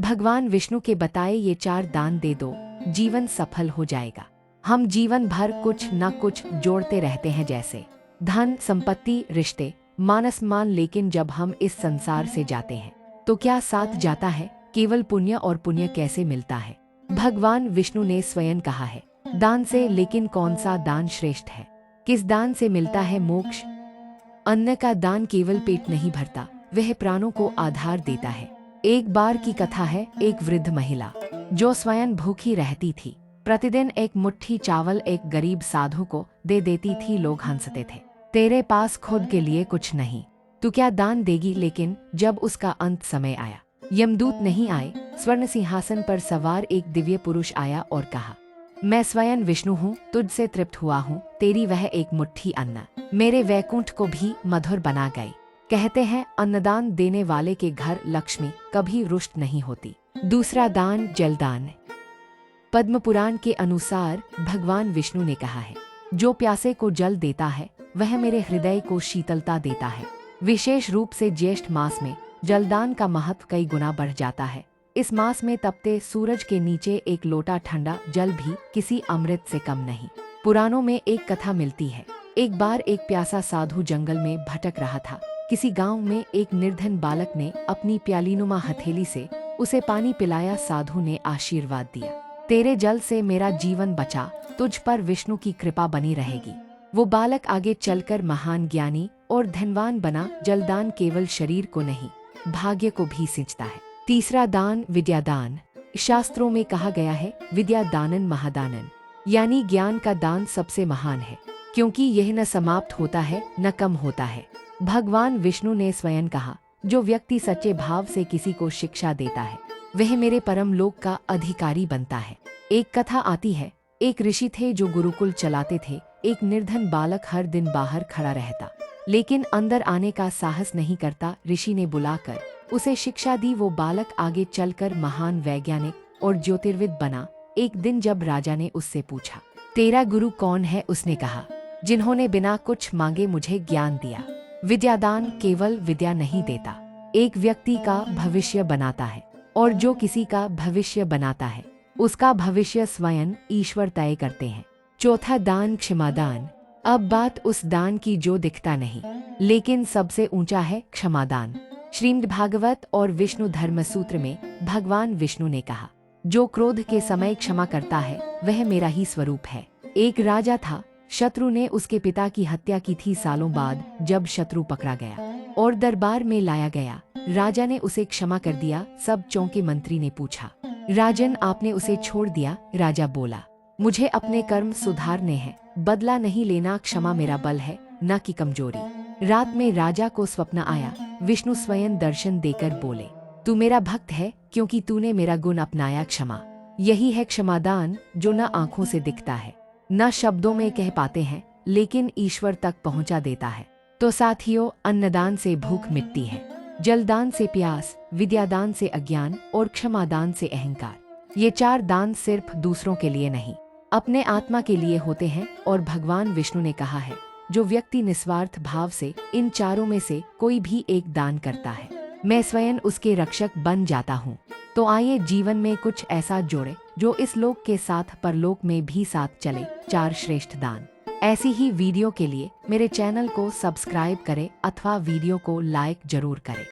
भगवान विष्णु के बताए ये 4 दान दे दो, जीवन सफल हो जाएगा। हम जीवन भर कुछ न कुछ जोड़ते रहते हैं, जैसे धन, संपत्ति, रिश्ते, मान सम्मान, लेकिन जब हम इस संसार से जाते हैं तो क्या साथ जाता है? केवल पुण्य। और पुण्य कैसे मिलता है? भगवान विष्णु ने स्वयं कहा है, दान से। लेकिन कौन सा दान श्रेष्ठ है? किस दान से मिलता है मोक्ष? अन्न का दान केवल पेट नहीं भरता, वह प्राणों को आधार देता है। एक बार की कथा है, एक वृद्ध महिला जो स्वयं भूखी रहती थी, प्रतिदिन एक मुट्ठी चावल एक गरीब साधु को दे देती थी। लोग हंसते थे, तेरे पास खुद के लिए कुछ नहीं, तू क्या दान देगी? लेकिन जब उसका अंत समय आया, यमदूत नहीं आए, स्वर्ण सिंहासन पर सवार एक दिव्य पुरुष आया और कहा, मैं स्वयं विष्णु हूँ, तुझसे तृप्त हुआ हूँ। तेरी वह एक मुट्ठी अन्न मेरे वैकुंठ को भी मधुर बना गई। कहते हैं, अन्नदान देने वाले के घर लक्ष्मी कभी रुष्ट नहीं होती। दूसरा दान, जलदान। पद्म पुराण के अनुसार भगवान विष्णु ने कहा है, जो प्यासे को जल देता है वह मेरे हृदय को शीतलता देता है। विशेष रूप से ज्येष्ठ मास में जलदान का महत्व कई गुना बढ़ जाता है। इस मास में तपते सूरज के नीचे एक लोटा ठंडा जल भी किसी अमृत से कम नहीं। पुराणों में एक कथा मिलती है, एक बार एक प्यासा साधु जंगल में भटक रहा था। किसी गांव में एक निर्धन बालक ने अपनी प्यालीनुमा हथेली से उसे पानी पिलाया। साधु ने आशीर्वाद दिया, तेरे जल से मेरा जीवन बचा, तुझ पर विष्णु की कृपा बनी रहेगी। वो बालक आगे चलकर महान ज्ञानी और धनवान बना। जलदान केवल शरीर को नहीं, भाग्य को भी सिंचता है। तीसरा दान, विद्यादान। शास्त्रों में कहा गया है, विद्या दानन महादानन, यानी ज्ञान का दान सबसे महान है, क्योंकि यह न समाप्त होता है न कम होता है। भगवान विष्णु ने स्वयं कहा, जो व्यक्ति सच्चे भाव से किसी को शिक्षा देता है वह मेरे परम लोक का अधिकारी बनता है। एक कथा आती है, एक ऋषि थे जो गुरुकुल चलाते थे। एक निर्धन बालक हर दिन बाहर खड़ा रहता, लेकिन अंदर आने का साहस नहीं करता। ऋषि ने बुलाकर उसे शिक्षा दी। वो बालक आगे चलकर महान वैज्ञानिक और ज्योतिर्विद बना। एक दिन जब राजा ने उससे पूछा, तेरा गुरु कौन है? उसने कहा, जिन्होंने बिना कुछ मांगे मुझे ज्ञान दिया। विद्यादान केवल विद्या नहीं देता, एक व्यक्ति का भविष्य बनाता है, और जो किसी का भविष्य बनाता है उसका भविष्य स्वयं ईश्वर तय करते हैं। चौथा दान, क्षमादान। अब बात उस दान की जो दिखता नहीं लेकिन सबसे ऊंचा है, क्षमादान। श्रीमद् भागवत और विष्णु धर्म सूत्र में भगवान विष्णु ने कहा, जो क्रोध के समय क्षमा करता है वह मेरा ही स्वरूप है। एक राजा था, शत्रु ने उसके पिता की हत्या की थी। सालों बाद जब शत्रु पकड़ा गया और दरबार में लाया गया, राजा ने उसे क्षमा कर दिया। सब चौंके। मंत्री ने पूछा, राजन आपने उसे छोड़ दिया? राजा बोला, मुझे अपने कर्म सुधारने हैं, बदला नहीं लेना। क्षमा मेरा बल है, न कि कमजोरी। रात में राजा को स्वप्न आया, विष्णु स्वयं दर्शन देकर बोले, तू मेरा भक्त है क्योंकि तूने मेरा गुण अपनाया, क्षमा। यही है क्षमादान, जो न आंखों से दिखता है न शब्दों में कह पाते हैं, लेकिन ईश्वर तक पहुंचा देता है। तो साथियों, अन्नदान से भूख मिटती है, जलदान से प्यास, विद्यादान से अज्ञान और क्षमादान से अहंकार। ये 4 दान सिर्फ दूसरों के लिए नहीं, अपने आत्मा के लिए होते हैं। और भगवान विष्णु ने कहा है, जो व्यक्ति निस्वार्थ भाव से इन 4 में से कोई भी एक दान करता है, मैं स्वयं उसके रक्षक बन जाता हूँ। तो आइए जीवन में कुछ ऐसा जोड़े जो इस लोक के साथ परलोक में भी साथ चले। 4 श्रेष्ठ दान। ऐसी ही वीडियो के लिए मेरे चैनल को सब्सक्राइब करें अथवा वीडियो को लाइक जरूर करें।